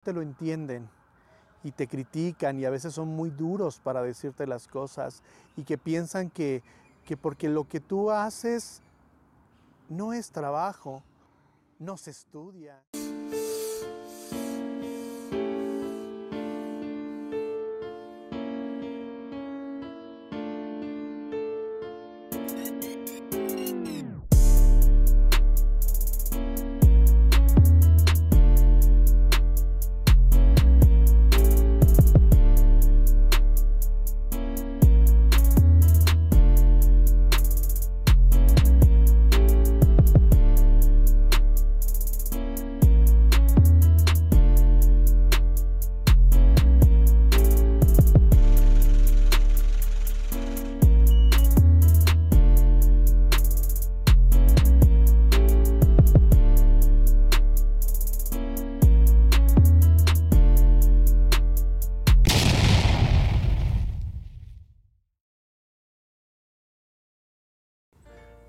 te lo entienden y te critican y a veces son muy duros para decirte las cosas y que piensan que porque lo que tú haces no es trabajo, no se estudia.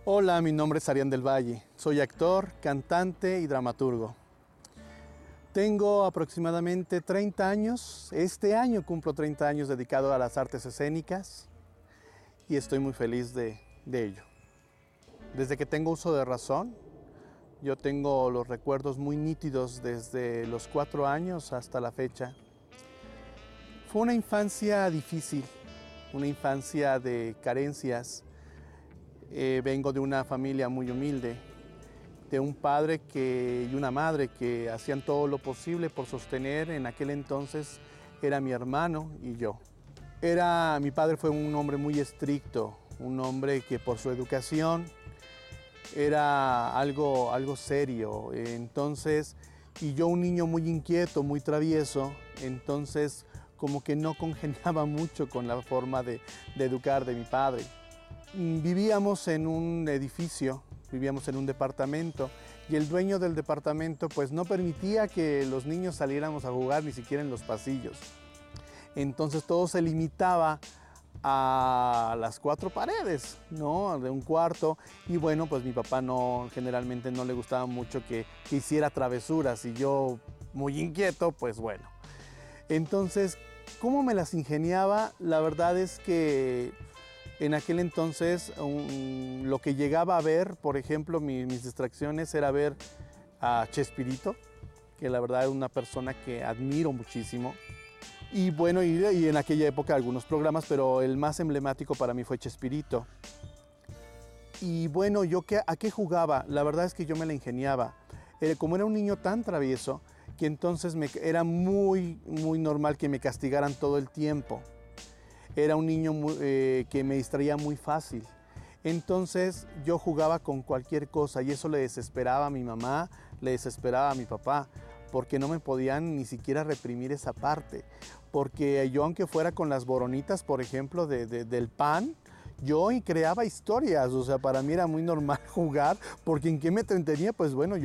Hola, mi nombre es Arián del Valle. Soy actor, cantante y dramaturgo. Tengo aproximadamente 30 años. Este año cumplo 30 años dedicado a las artes escénicas y estoy muy feliz de ello. Desde que tengo uso de razón, yo tengo los recuerdos muy nítidos desde los 4 años hasta la fecha. Fue una infancia difícil, una infancia de carencias. Vengo de una familia muy humilde, de un padre y una madre que hacían todo lo posible por sostener. En aquel entonces era mi hermano y yo. Mi padre fue un hombre muy estricto, un hombre que por su educación era algo serio. Entonces, y yo un niño muy inquieto, muy travieso, entonces como que no congeniaba mucho con la forma de educar de mi padre. Vivíamos en un edificio, vivíamos en un departamento y el dueño del departamento pues no permitía que los niños saliéramos a jugar ni siquiera en los pasillos. Entonces todo se limitaba a las 4 paredes, ¿no? De un cuarto. Y bueno, pues mi papá generalmente no le gustaba mucho que hiciera travesuras y yo muy inquieto, pues bueno. Entonces, ¿cómo me las ingeniaba? La verdad es que en aquel entonces lo que llegaba a ver, por ejemplo, mis distracciones era ver a Chespirito, que la verdad es una persona que admiro muchísimo. Y bueno, y en aquella época algunos programas, pero el más emblemático para mí fue Chespirito. Y bueno, ¿a qué jugaba? La verdad es que yo me la ingeniaba. Como era un niño tan travieso, que entonces era muy normal que me castigaran todo el tiempo. Era un niño que me distraía muy fácil. Entonces yo jugaba con cualquier cosa y eso le desesperaba a mi mamá, le desesperaba a mi papá, porque no me podían ni siquiera reprimir esa parte. Porque yo, aunque fuera con las boronitas, por ejemplo, del pan, yo creaba historias. O sea, para mí era muy normal jugar, porque ¿en qué me entretenía? Pues bueno,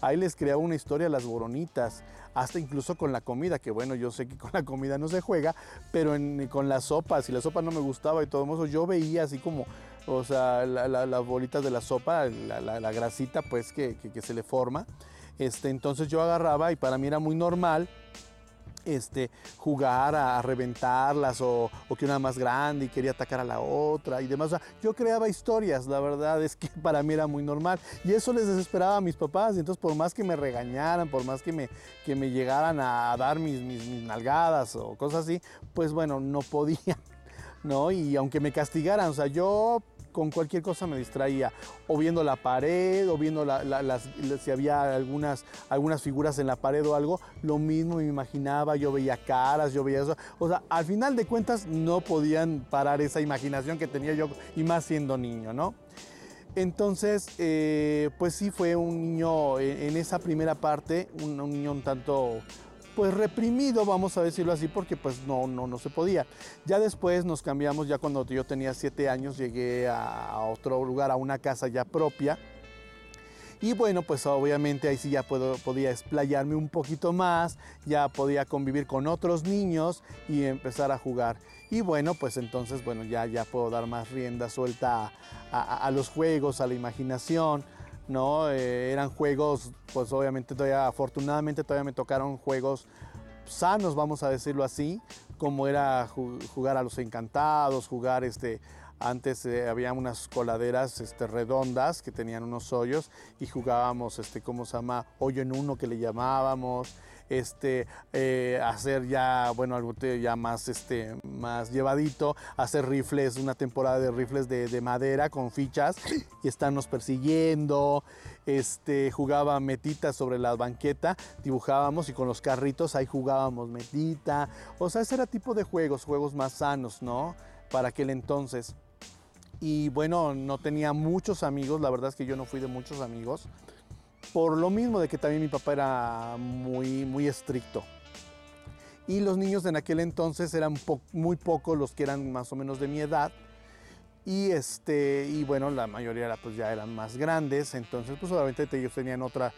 ahí les creaba una historia a las boronitas, hasta incluso con la comida, que bueno, yo sé que con la comida no se juega, pero con la sopa, si la sopa no me gustaba y todo eso, yo veía así como, o sea, las bolitas de la sopa, la grasita pues que se le forma. Entonces yo agarraba y para mí era muy normal jugar a reventarlas o que una más grande y quería atacar a la otra y demás. O sea, yo creaba historias, la verdad es que para mí era muy normal y eso les desesperaba a mis papás. Y entonces por más que me regañaran, por más que me llegaran a dar mis nalgadas o cosas así, pues bueno, no podían, ¿no? Y aunque me castigaran, o sea, yo con cualquier cosa me distraía, o viendo la pared, o viendo si había algunas figuras en la pared o algo, lo mismo me imaginaba, yo veía caras, yo veía eso. O sea, al final de cuentas no podían parar esa imaginación que tenía yo, y más siendo niño, ¿no? Entonces, pues sí fue un niño, en esa primera parte, un niño un tanto pues reprimido, vamos a decirlo así, porque pues no se podía. Ya después nos cambiamos, ya cuando yo tenía 7 años, llegué a otro lugar, a una casa ya propia. Y bueno, pues obviamente ahí sí ya podía explayarme un poquito más, ya podía convivir con otros niños y empezar a jugar. Y bueno, pues entonces, bueno, ya puedo dar más rienda suelta a los juegos, a la imaginación, ¿no? Eran juegos, pues obviamente todavía, afortunadamente todavía me tocaron juegos sanos, vamos a decirlo así, como era jugar a los encantados, jugar antes había unas coladeras redondas que tenían unos hoyos y jugábamos, ¿cómo se llama? Hoyo en uno que le llamábamos. Hacer ya, bueno, algo ya más, más llevadito, hacer rifles, una temporada de rifles de madera con fichas y estarnos persiguiendo. Jugaba metita sobre la banqueta, dibujábamos y con los carritos ahí jugábamos metita. O sea, ese era tipo de juegos más sanos, ¿no? Para aquel entonces. Y bueno, no tenía muchos amigos, la verdad es que yo no fui de muchos amigos. Por lo mismo de que también mi papá era muy estricto. Y los niños en aquel entonces eran muy pocos los que eran más o menos de mi edad. Y bueno, la mayoría pues ya eran más grandes. Entonces pues obviamente ellos tenían otra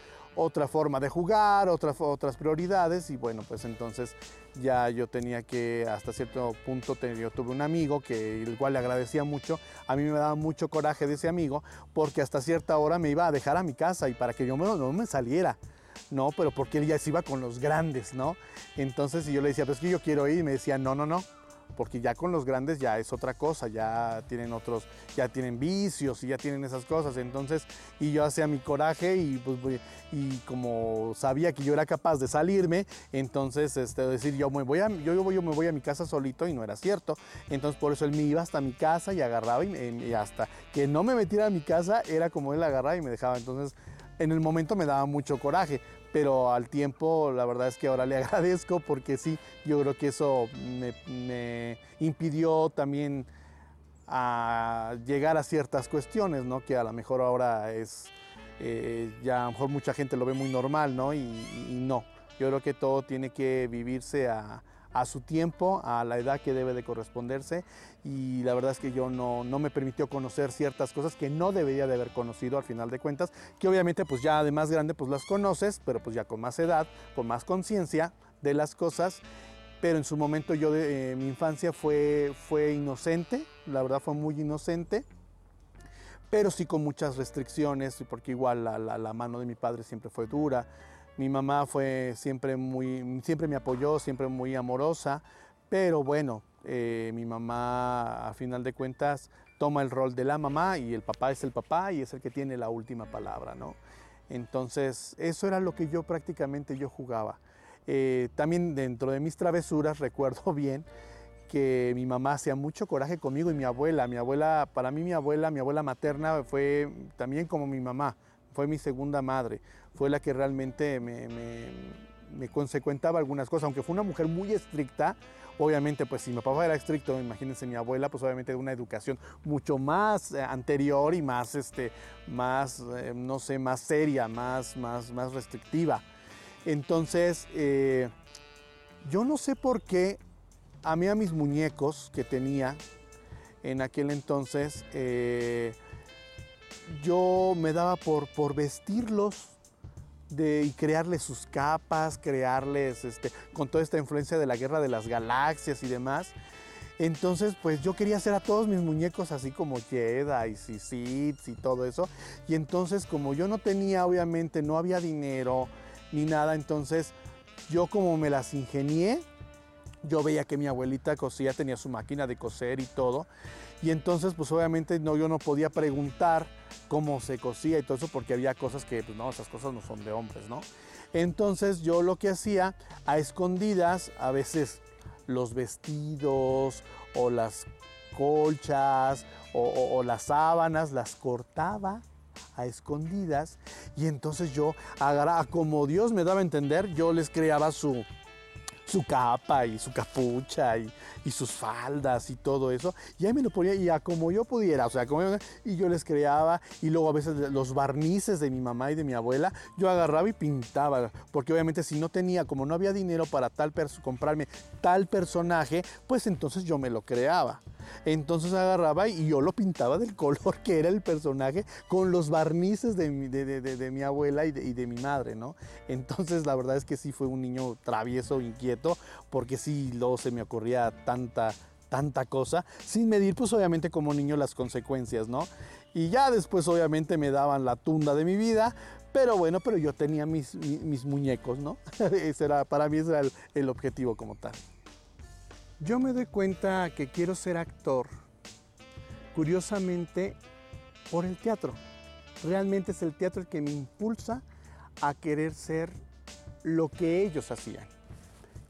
forma de jugar, otras prioridades. Y bueno, pues entonces ya yo tenía que, hasta cierto punto, yo tuve un amigo que el cual le agradecía mucho. A mí me daba mucho coraje de ese amigo porque hasta cierta hora me iba a dejar a mi casa y para que yo no me saliera. No, pero porque él ya se iba con los grandes, ¿no? Entonces y yo le decía, pues que yo quiero ir, y me decía, no, porque ya con los grandes ya es otra cosa, ya tienen vicios y ya tienen esas cosas. Entonces, y yo hacía mi coraje y como sabía que yo era capaz de salirme, entonces decir yo me voy a mi casa solito, y no era cierto. Entonces por eso él me iba hasta mi casa y agarraba y hasta que no me metiera a mi casa era como él agarraba y me dejaba. Entonces en el momento me daba mucho coraje, pero al tiempo la verdad es que ahora le agradezco porque sí, yo creo que eso me impidió también a llegar a ciertas cuestiones, ¿no? Que a lo mejor ahora ya a lo mejor mucha gente lo ve muy normal, ¿no? Y no, yo creo que todo tiene que vivirse a su tiempo, a la edad que debe de corresponderse, y la verdad es que yo no me permitió conocer ciertas cosas que no debería de haber conocido al final de cuentas, que obviamente pues ya de más grande pues las conoces, pero pues ya con más edad, con más conciencia de las cosas. Pero en su momento mi infancia fue inocente, la verdad fue muy inocente, pero sí con muchas restricciones, porque igual la mano de mi padre siempre fue dura. Mi mamá fue siempre me apoyó, siempre muy amorosa, pero bueno, mi mamá a final de cuentas toma el rol de la mamá y el papá es el papá y es el que tiene la última palabra, ¿no? Entonces eso era lo que yo prácticamente jugaba. También dentro de mis travesuras recuerdo bien que mi mamá hacía mucho coraje conmigo y mi abuela, para mí mi abuela materna fue también como mi mamá, fue mi segunda madre, fue la que realmente me consecuentaba algunas cosas, aunque fue una mujer muy estricta. Obviamente, pues si mi papá era estricto, imagínense mi abuela, pues obviamente de una educación mucho más anterior y más, no sé, más seria, más restrictiva. Entonces, yo no sé por qué a mis muñecos que tenía en aquel entonces, yo me daba por vestirlos y crearles sus capas, crearles con toda esta influencia de la Guerra de las Galaxias y demás. Entonces, pues yo quería hacer a todos mis muñecos así como Jedi y Sith y todo eso. Y entonces, como yo no tenía, obviamente, no había dinero ni nada, entonces yo como me las ingenié, yo veía que mi abuelita cosía, tenía su máquina de coser y todo. Y entonces, pues obviamente yo no podía preguntar cómo se cosía y todo eso porque había cosas que, pues no, esas cosas no son de hombres, ¿no? Entonces yo lo que hacía a escondidas, a veces los vestidos o las colchas o las sábanas, las cortaba a escondidas y entonces yo agarraba, como Dios me daba a entender, yo les creaba su capa y su capucha y sus faldas y todo eso, y ahí me lo ponía y a como yo pudiera, o sea, y yo les creaba, y luego a veces los barnices de mi mamá y de mi abuela, yo agarraba y pintaba, porque obviamente si no tenía, como no había dinero para comprarme tal personaje, pues entonces yo me lo creaba. Entonces agarraba y yo lo pintaba del color que era el personaje con los barnices de mi abuela y de mi madre, ¿no? Entonces la verdad es que sí fue un niño travieso, inquieto, porque sí luego se me ocurría tanta cosa, sin medir pues obviamente como niño las consecuencias, ¿no? Y ya después obviamente me daban la tunda de mi vida, pero bueno, pero yo tenía mis muñecos, ¿no? Para mí ese era el objetivo como tal. Yo me doy cuenta que quiero ser actor, curiosamente, por el teatro. Realmente es el teatro el que me impulsa a querer ser lo que ellos hacían.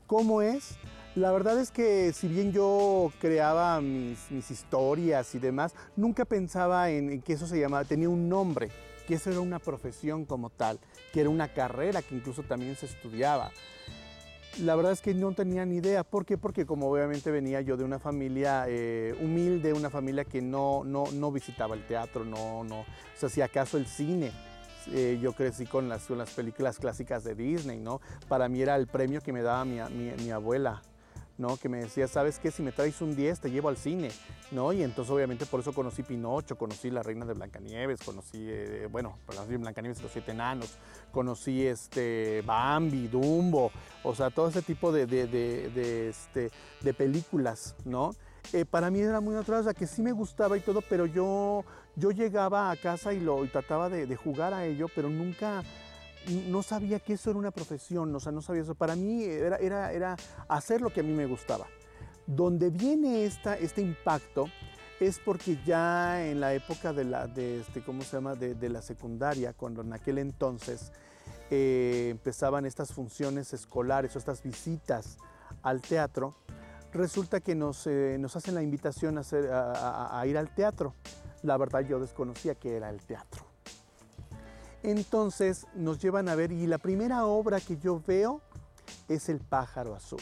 ¿Cómo es? La verdad es que si bien yo creaba mis historias y demás, nunca pensaba en que eso se llamaba, tenía un nombre, que eso era una profesión como tal, que era una carrera que incluso también se estudiaba. La verdad es que no tenía ni idea. ¿Por qué? Porque como obviamente venía yo de una familia humilde, una familia que no visitaba el teatro, o sea, si acaso el cine. Yo crecí con las películas clásicas de Disney, ¿no? Para mí era el premio que me daba mi abuela, ¿no? Que me decía, ¿sabes qué? Si me traes un 10 te llevo al cine, ¿no? Y entonces obviamente por eso conocí Pinocho, conocí La Reina de Blancanieves, conocí Blancanieves y los 7 enanos, conocí Bambi, Dumbo, o sea, todo ese tipo de películas, ¿no? Para mí era muy natural, o sea, que sí me gustaba y todo, pero yo llegaba a casa y trataba de jugar a ello, pero nunca, no sabía que eso era una profesión, o sea, no sabía eso. Para mí era hacer lo que a mí me gustaba. Donde viene este impacto es porque ya en la época de la secundaria, cuando en aquel entonces empezaban estas funciones escolares o estas visitas al teatro, resulta que nos hacen la invitación a ir al teatro. La verdad yo desconocía qué era el teatro. Entonces nos llevan a ver y la primera obra que yo veo es El Pájaro Azul.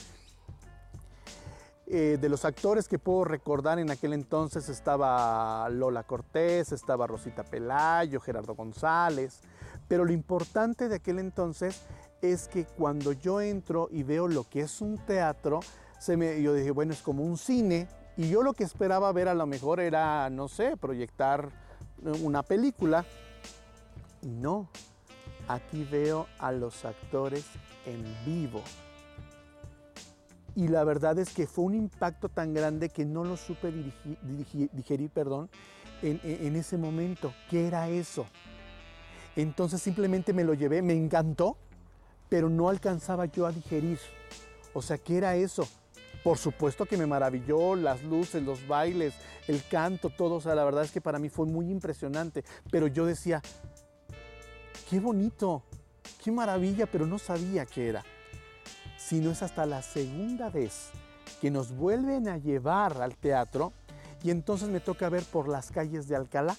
De los actores que puedo recordar en aquel entonces estaba Lola Cortés, estaba Rosita Pelayo, Gerardo González, pero lo importante de aquel entonces es que cuando yo entro y veo lo que es un teatro, yo dije, bueno, es como un cine, y yo lo que esperaba ver a lo mejor era, no sé, proyectar una película. Y no, aquí veo a los actores en vivo. Y la verdad es que fue un impacto tan grande que no lo supe digerir en ese momento. ¿Qué era eso? Entonces simplemente me lo llevé, me encantó, pero no alcanzaba yo a digerir. O sea, ¿qué era eso? Por supuesto que me maravilló, las luces, los bailes, el canto, todo. O sea, la verdad es que para mí fue muy impresionante. Pero yo decía, qué bonito, qué maravilla, pero no sabía qué era. Sino es hasta la segunda vez que nos vuelven a llevar al teatro y entonces me toca ver Por las calles de Alcalá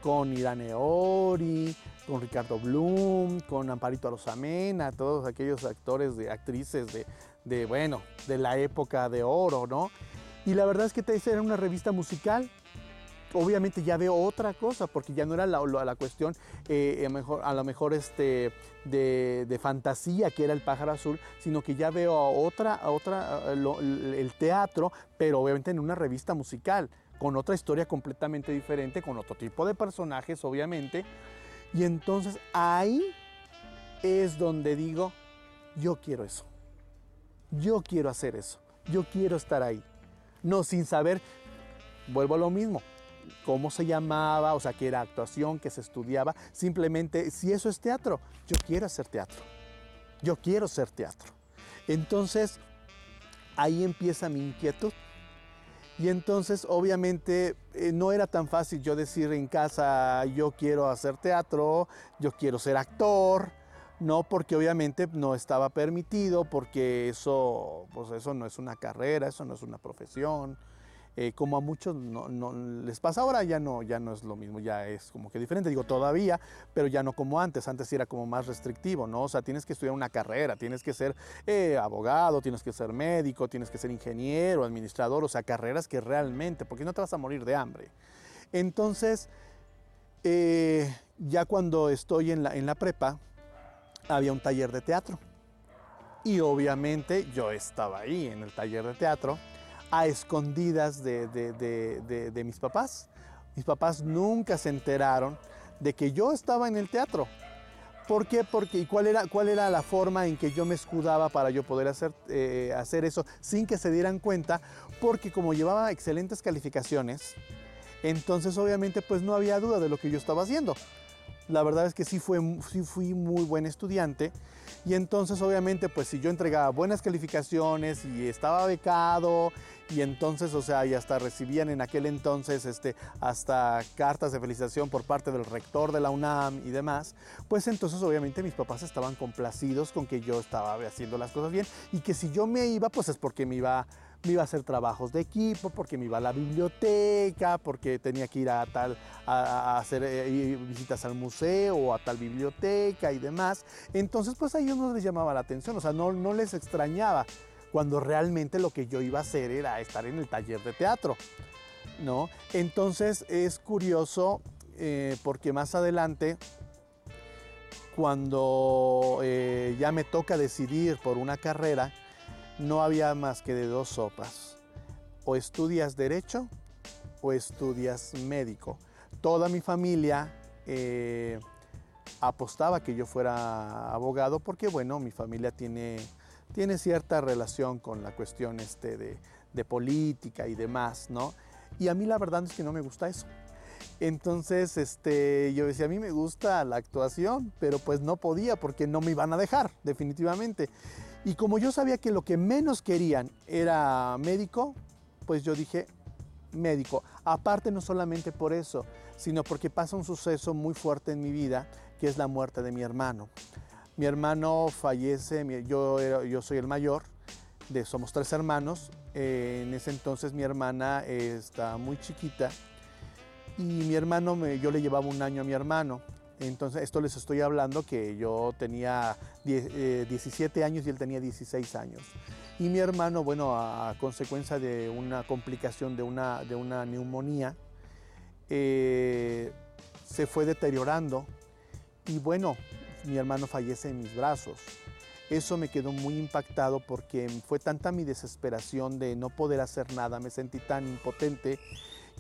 con Irane Ori, con Ricardo Blum, con Amparito Arosamena, todos aquellos actores, actrices de la época de oro, ¿no? Y la verdad es que era una revista musical. Obviamente ya veo otra cosa, porque ya no era la cuestión a lo mejor de fantasía que era El Pájaro Azul, sino que ya veo el teatro, pero obviamente en una revista musical, con otra historia completamente diferente, con otro tipo de personajes, obviamente. Y entonces ahí es donde digo, yo quiero eso, yo quiero hacer eso, yo quiero estar ahí. No, sin saber, vuelvo a lo mismo, cómo se llamaba, o sea, qué era actuación, qué se estudiaba. Simplemente, si eso es teatro, yo quiero hacer teatro. Yo quiero ser teatro. Entonces, ahí empieza mi inquietud. Y entonces, obviamente, no era tan fácil yo decir en casa, yo quiero hacer teatro, yo quiero ser actor. No, porque obviamente no estaba permitido, porque eso no es una carrera, eso no es una profesión. Como a muchos no les pasa ahora, ya no es lo mismo, ya es como que diferente, digo todavía, pero ya no como antes sí era como más restrictivo, ¿no? O sea, tienes que estudiar una carrera, tienes que ser abogado, tienes que ser médico, tienes que ser ingeniero, administrador, o sea, carreras que realmente, porque no te vas a morir de hambre. Entonces, ya cuando estoy en la prepa, había un taller de teatro y obviamente yo estaba ahí en el taller de teatro, a escondidas de mis papás. Mis papás nunca se enteraron de que yo estaba en el teatro. ¿Por qué? ¿Y cuál era la forma en que yo me escudaba para yo poder hacer eso sin que se dieran cuenta? Porque como llevaba excelentes calificaciones, Entonces obviamente pues no había duda de lo que yo estaba haciendo. La verdad es que sí fui muy buen estudiante y entonces obviamente pues si yo entregaba buenas calificaciones y estaba becado y entonces, o sea, y hasta recibían en aquel entonces hasta cartas de felicitación por parte del rector de la UNAM y demás, pues entonces obviamente mis papás estaban complacidos con que yo estaba haciendo las cosas bien y que si yo me iba pues es porque me iba a hacer trabajos de equipo, porque me iba a la biblioteca, porque tenía que ir a hacer visitas al museo o a tal biblioteca y demás. Entonces, pues a ellos no les llamaba la atención, o sea, no les extrañaba, cuando realmente lo que yo iba a hacer era estar en el taller de teatro, ¿no? Entonces es curioso porque más adelante, cuando ya me toca decidir por una carrera, no había más que de dos sopas. O estudias derecho o estudias médico. Toda mi familia apostaba que yo fuera abogado porque, bueno, mi familia tiene cierta relación con la cuestión de política y demás, ¿no? Y a mí la verdad es que no me gusta eso. Entonces, yo decía, a mí me gusta la actuación, pero pues no podía porque no me iban a dejar, definitivamente. Y como yo sabía que lo que menos querían era médico, pues yo dije médico. Aparte, no solamente por eso, sino porque pasa un suceso muy fuerte en mi vida, que es la muerte de mi hermano. Mi hermano fallece, yo soy el mayor, somos 3 hermanos. En ese entonces mi hermana está muy chiquita y mi hermano, yo le llevaba un año a mi hermano. Entonces, esto les estoy hablando que yo tenía 17 años y él tenía 16 años. Y mi hermano, bueno, a consecuencia de una complicación de una neumonía, se fue deteriorando y bueno, mi hermano fallece en mis brazos. Eso me quedó muy impactado porque fue tanta mi desesperación de no poder hacer nada, me sentí tan impotente,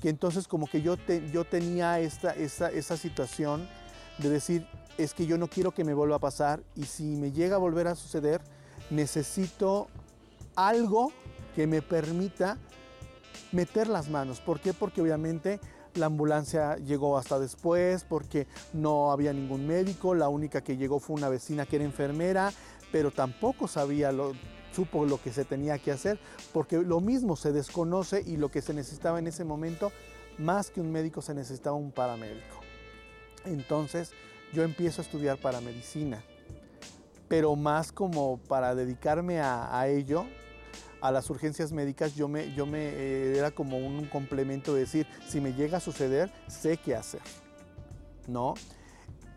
que entonces como que yo tenía esa situación de decir, es que yo no quiero que me vuelva a pasar y si me llega a volver a suceder, necesito algo que me permita meter las manos. ¿Por qué? Porque obviamente la ambulancia llegó hasta después, porque no había ningún médico, la única que llegó fue una vecina que era enfermera, pero tampoco supo lo que se tenía que hacer, porque lo mismo se desconoce y lo que se necesitaba en ese momento, más que un médico, se necesitaba un paramédico. Entonces yo empiezo a estudiar paramedicina, pero más como para dedicarme a ello, a las urgencias médicas, era como un complemento de decir, si me llega a suceder, sé qué hacer, ¿no?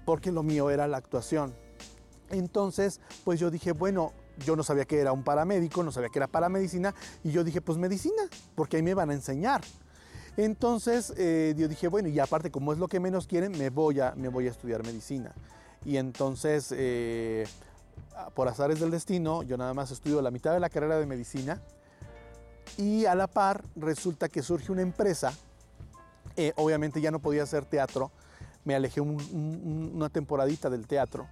Porque lo mío era la actuación. Entonces, pues yo dije, bueno, yo no sabía que era un paramédico, no sabía que era paramedicina, y yo dije, pues medicina, porque ahí me van a enseñar. Entonces yo dije, bueno, y aparte como es lo que menos quieren, me voy a estudiar medicina. Y entonces, por azares del destino, yo nada más estudio la mitad de la carrera de medicina y a la par resulta que surge una empresa. Obviamente ya no podía hacer teatro, me alejé una temporadita del teatro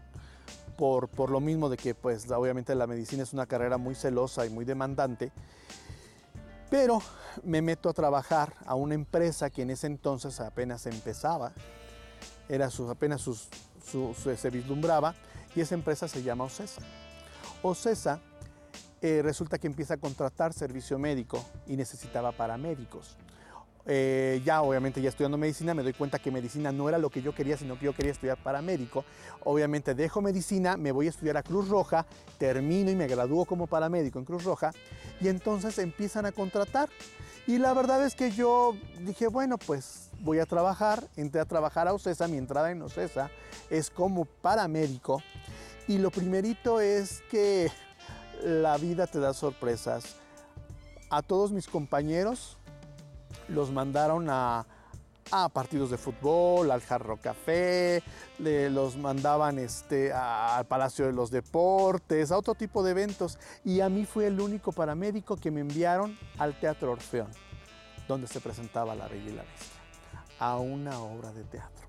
por lo mismo de que pues obviamente la medicina es una carrera muy celosa y muy demandante. Pero me meto a trabajar a una empresa que en ese entonces apenas empezaba, se vislumbraba, y esa empresa se llama OCESA. OCESA resulta que empieza a contratar servicio médico y necesitaba paramédicos. Ya obviamente ya estudiando medicina me doy cuenta que medicina no era lo que yo quería, sino que yo quería estudiar paramédico. Obviamente dejo medicina, me voy a estudiar a Cruz Roja, termino y me gradúo como paramédico en Cruz Roja y entonces empiezan a contratar. Y la verdad es que yo dije, bueno, pues voy a trabajar, entré a trabajar a OCESA, mi entrada en OCESA es como paramédico y lo primerito es que la vida te da sorpresas. A todos mis compañeros los mandaron a partidos de fútbol, al Hard Rock Café, los mandaban al Palacio de los Deportes, a otro tipo de eventos. Y a mí fue el único paramédico que me enviaron al Teatro Orfeón, donde se presentaba La Bella y la Bestia, a una obra de teatro.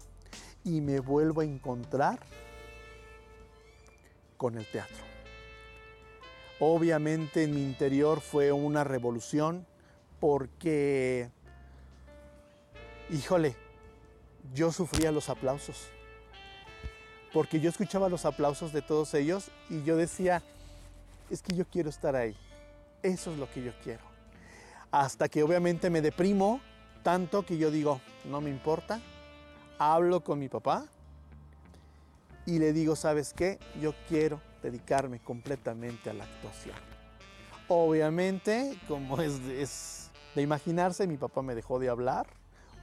Y me vuelvo a encontrar con el teatro. Obviamente en mi interior fue una revolución porque híjole, yo sufría los aplausos, porque yo escuchaba los aplausos de todos ellos y yo decía, es que yo quiero estar ahí, eso es lo que yo quiero. Hasta que obviamente me deprimo tanto que yo digo, no me importa, hablo con mi papá y le digo, ¿sabes qué? Yo quiero dedicarme completamente a la actuación. Obviamente, como es de imaginarse, mi papá me dejó de hablar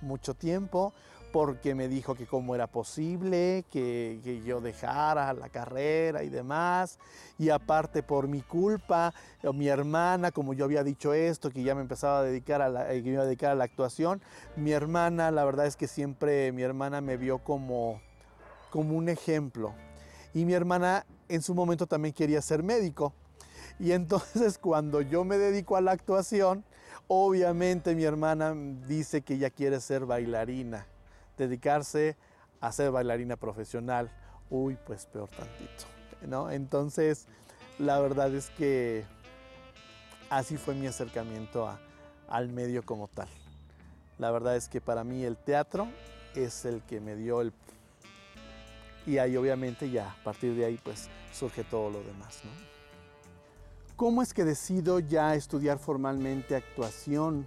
mucho tiempo porque me dijo que cómo era posible que yo dejara la carrera y demás. Y aparte por mi culpa, mi hermana, como yo había dicho esto, que ya me empezaba a dedicar que me iba a dedicar a la actuación, mi hermana, la verdad es que siempre mi hermana me vio como un ejemplo. Y mi hermana en su momento también quería ser médico. Y entonces cuando yo me dedico a la actuación, obviamente mi hermana dice que ella quiere ser bailarina, dedicarse a ser bailarina profesional. Uy, pues peor tantito, ¿no? Entonces, la verdad es que así fue mi acercamiento al medio como tal. La verdad es que para mí el teatro es el que me dio el... Y ahí obviamente ya, a partir de ahí pues surge todo lo demás, ¿no? ¿Cómo es que decido ya estudiar formalmente actuación?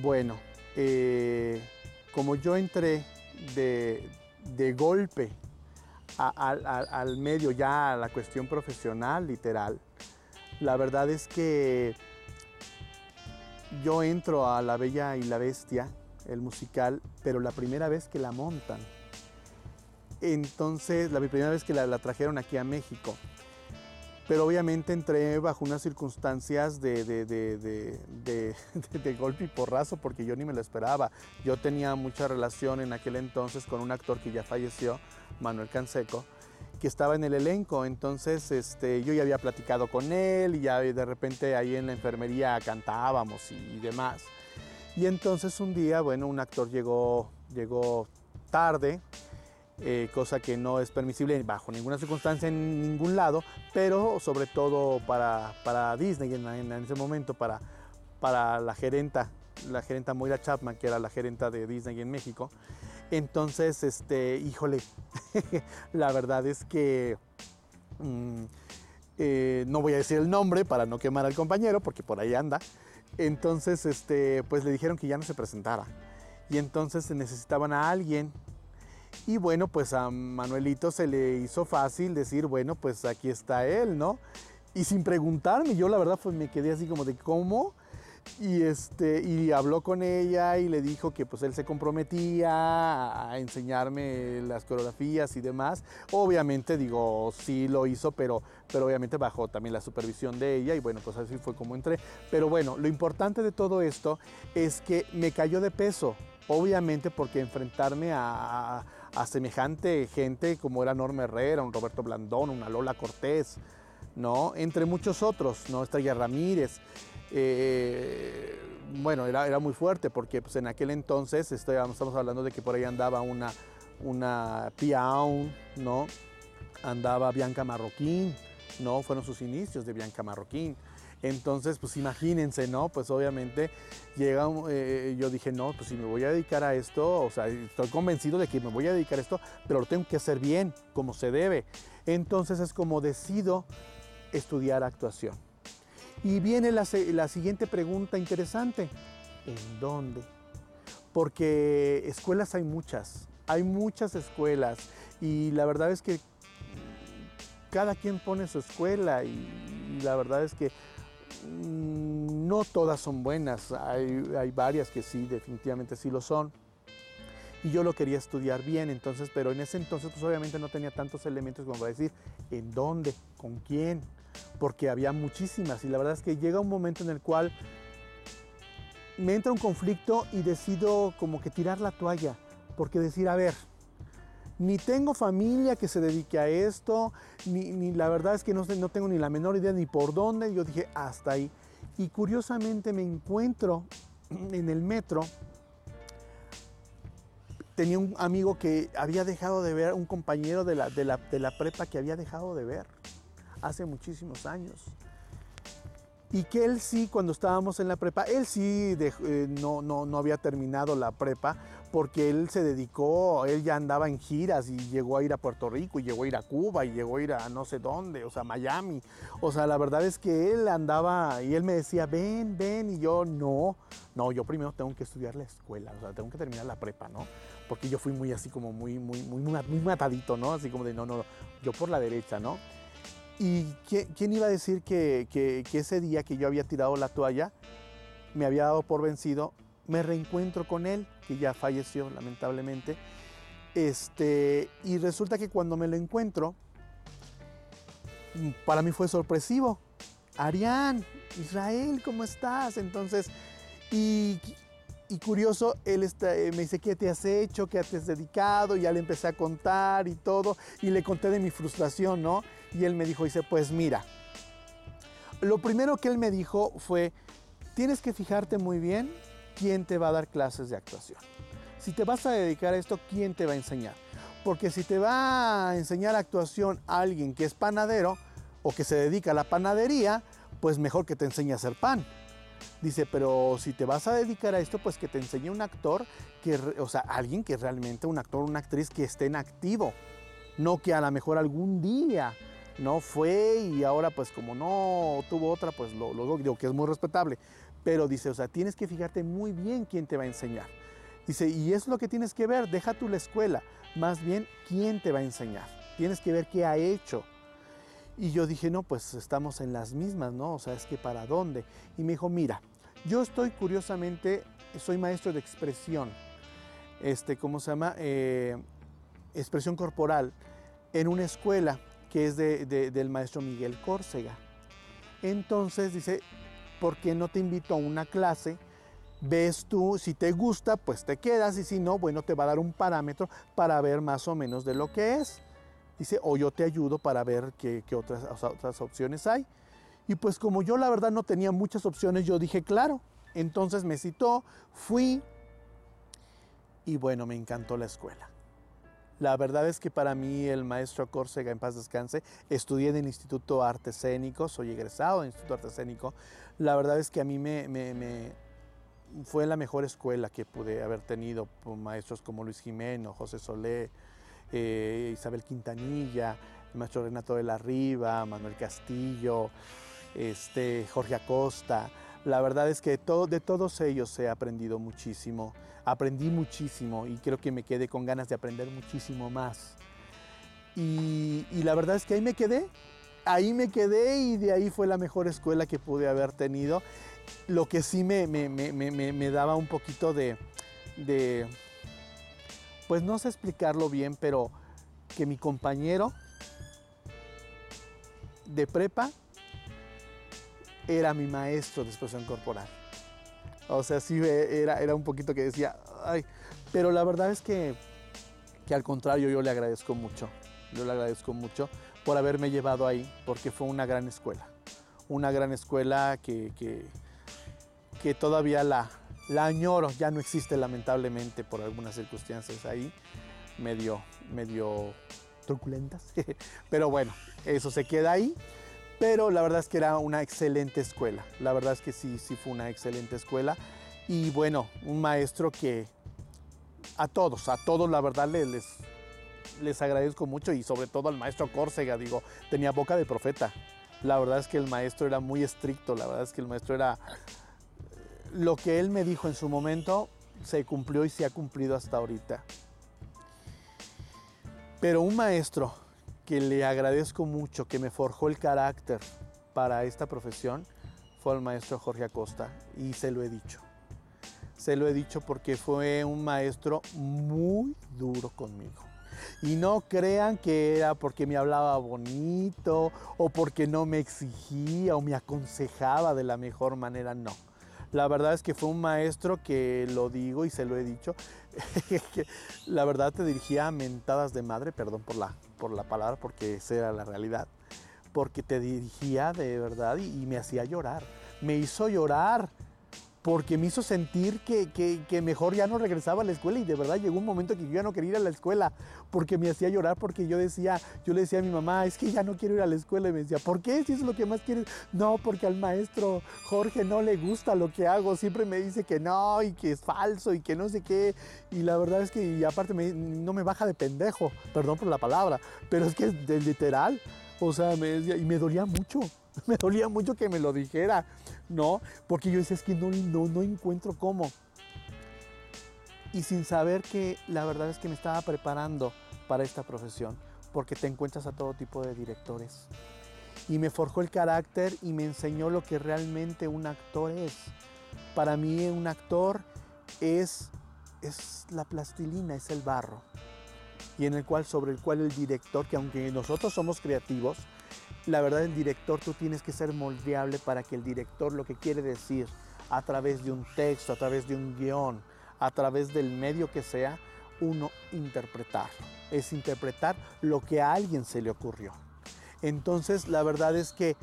Bueno, como yo entré de golpe al medio, ya a la cuestión profesional, literal, la verdad es que yo entro a La Bella y la Bestia, el musical, pero la primera vez que la montan. Entonces, la primera vez que la trajeron aquí a México. Pero obviamente entré bajo unas circunstancias de golpe y porrazo porque yo ni me lo esperaba. Yo tenía mucha relación en aquel entonces con un actor que ya falleció, Manuel Canseco, que estaba en el elenco. Entonces yo ya había platicado con él y ya de repente ahí en la enfermería cantábamos y demás. Y entonces un día, bueno, un actor llegó tarde, cosa que no es permisible bajo ninguna circunstancia en ningún lado, pero sobre todo para Disney en ese momento, para la gerenta Moira Chapman, que era la gerenta de Disney en México. Entonces, híjole, la verdad es que no voy a decir el nombre para no quemar al compañero, porque por ahí anda. Entonces, pues le dijeron que ya no se presentara. Y entonces se necesitaban a alguien. Y bueno, pues a Manuelito se le hizo fácil decir, bueno, pues aquí está él, ¿no? Y sin preguntarme, yo la verdad pues me quedé así como de ¿cómo? Y habló con ella y le dijo que pues él se comprometía a enseñarme las coreografías y demás. Obviamente digo, sí lo hizo, pero obviamente bajo también la supervisión de ella y bueno, pues así fue como entré. Pero bueno, lo importante de todo esto es que me cayó de peso, obviamente porque enfrentarme a semejante gente como era Norma Herrera, un Roberto Blandón, una Lola Cortés, ¿no? Entre muchos otros, ¿no? Estrella Ramírez. Bueno, era muy fuerte porque pues, en aquel entonces estamos hablando de que por ahí andaba una Piaun, ¿no? Andaba Bianca Marroquín, ¿no? Fueron sus inicios de Bianca Marroquín. Entonces, pues imagínense, ¿no? Pues obviamente yo dije, no, pues si me voy a dedicar a esto, o sea, estoy convencido de que me voy a dedicar a esto, pero lo tengo que hacer bien, como se debe. Entonces es como decido estudiar actuación. Y viene la siguiente pregunta interesante, ¿en dónde? Porque escuelas hay muchas escuelas y la verdad es que cada quien pone su escuela y la verdad es que no todas son buenas, hay varias que sí, definitivamente sí lo son. Y yo lo quería estudiar bien, entonces, pero en ese entonces pues obviamente no tenía tantos elementos como para decir en dónde, con quién, porque había muchísimas y la verdad es que llega un momento en el cual me entra un conflicto y decido como que tirar la toalla, porque decir, a ver, ni tengo familia que se dedique a esto, ni la verdad es que no tengo ni la menor idea ni por dónde. Yo dije, hasta ahí. Y curiosamente me encuentro en el metro. Tenía un amigo que había dejado de ver, un compañero de la prepa que había dejado de ver hace muchísimos años. Y que él sí, cuando estábamos en la prepa, él sí no había terminado la prepa porque él se dedicó, él ya andaba en giras y llegó a ir a Puerto Rico y llegó a ir a Cuba y llegó a ir a no sé dónde, o sea, Miami. O sea, la verdad es que él andaba y él me decía, ven, ven, y yo no, yo primero tengo que estudiar la escuela, o sea, tengo que terminar la prepa, ¿no? Porque yo fui muy así como muy matadito, ¿no? Así como de no, yo por la derecha, ¿no? ¿Y quién iba a decir que ese día que yo había tirado la toalla, me había dado por vencido, me reencuentro con él, que ya falleció lamentablemente, y resulta que cuando me lo encuentro, para mí fue sorpresivo. Arián, Israel, ¿cómo estás? Entonces, y, y curioso, él me dice, ¿qué te has hecho? ¿Qué te has dedicado? Y ya le empecé a contar y todo, y le conté de mi frustración, ¿no? Y él me dice, pues mira, lo primero que él me dijo fue, tienes que fijarte muy bien quién te va a dar clases de actuación. Si te vas a dedicar a esto, ¿quién te va a enseñar? Porque si te va a enseñar actuación a alguien que es panadero o que se dedica a la panadería, pues mejor que te enseñe a hacer pan. Dice, pero si te vas a dedicar a esto, pues que te enseñe un actor, o sea, alguien que realmente, un actor, una actriz que esté en activo. No que a lo mejor algún día no fue y ahora pues como no tuvo otra, pues lo digo que es muy respetable. Pero dice, o sea, tienes que fijarte muy bien quién te va a enseñar. Dice, y es lo que tienes que ver, deja tú la escuela, más bien quién te va a enseñar. Tienes que ver qué ha hecho. Y yo dije, no, pues estamos en las mismas, ¿no? O sea, es que ¿para dónde? Y me dijo, mira, yo estoy curiosamente, soy maestro de expresión, ¿cómo se llama? Expresión corporal, en una escuela que es del maestro Miguel Córcega. Entonces dice, ¿por qué no te invito a una clase? Ves tú, si te gusta, pues te quedas, y si no, bueno, te va a dar un parámetro para ver más o menos de lo que es. Dice, o yo te ayudo para ver qué otras opciones hay. Y pues como yo la verdad no tenía muchas opciones, yo dije, claro. Entonces me citó, fui y bueno, me encantó la escuela. La verdad es que para mí el maestro Córcega, en paz descanse, estudié en el Instituto Arte Escénico, soy egresado del Instituto Arte Escénico. La verdad es que a mí fue la mejor escuela que pude haber tenido, por maestros como Luis Jimeno, José Solé, Isabel Quintanilla, el maestro Renato de la Riva, Manuel Castillo, Jorge Acosta. La verdad es que de todos ellos he aprendido muchísimo. Aprendí muchísimo y creo que me quedé con ganas de aprender muchísimo más. Y la verdad es que ahí me quedé y de ahí fue la mejor escuela que pude haber tenido. Lo que sí me daba un poquito pues no sé explicarlo bien, pero que mi compañero de prepa era mi maestro de expresión corporal. O sea, sí era un poquito que decía, ay, pero la verdad es que al contrario, yo le agradezco mucho. Yo le agradezco mucho por haberme llevado ahí, porque fue una gran escuela. Una gran escuela que todavía la añoro, ya no existe lamentablemente por algunas circunstancias ahí, medio truculentas. Pero bueno, eso se queda ahí. Pero la verdad es que era una excelente escuela. La verdad es que sí fue una excelente escuela. Y bueno, un maestro que a todos la verdad les agradezco mucho, y sobre todo al maestro Córcega, digo, tenía boca de profeta. La verdad es que el maestro era muy estricto, la verdad es que el maestro era... Lo que él me dijo en su momento se cumplió y se ha cumplido hasta ahorita. Pero un maestro que le agradezco mucho, que me forjó el carácter para esta profesión, fue el maestro Jorge Acosta, y se lo he dicho. Se lo he dicho porque fue un maestro muy duro conmigo. Y no crean que era porque me hablaba bonito o porque no me exigía o me aconsejaba de la mejor manera, no. La verdad es que fue un maestro que, lo digo y se lo he dicho, que la verdad te dirigía mentadas de madre, perdón por la palabra, porque esa era la realidad, porque te dirigía de verdad y me hacía llorar. Me hizo llorar porque me hizo sentir que mejor ya no regresaba a la escuela, y de verdad llegó un momento que yo ya no quería ir a la escuela porque me hacía llorar, porque yo le decía a mi mamá, es que ya no quiero ir a la escuela, y me decía, ¿por qué? Si eso es lo que más quieres. No, porque al maestro Jorge no le gusta lo que hago, siempre me dice que no y que es falso y que no sé qué, y la verdad es que, y aparte no me baja de pendejo, perdón por la palabra, pero es que es literal, o sea, me decía, y me dolía mucho. Me dolía mucho que me lo dijera, ¿no? Porque yo decía, es que no encuentro cómo. Y sin saber que la verdad es que me estaba preparando para esta profesión, porque te encuentras a todo tipo de directores. Y me forjó el carácter y me enseñó lo que realmente un actor es. Para mí un actor es la plastilina, es el barro. Y sobre el cual el director, que aunque nosotros somos creativos, la verdad, el director, tú tienes que ser moldeable para que el director lo que quiere decir a través de un texto, a través de un guión, a través del medio que sea, uno interpretarlo. Es interpretar lo que a alguien se le ocurrió. Entonces, la verdad es que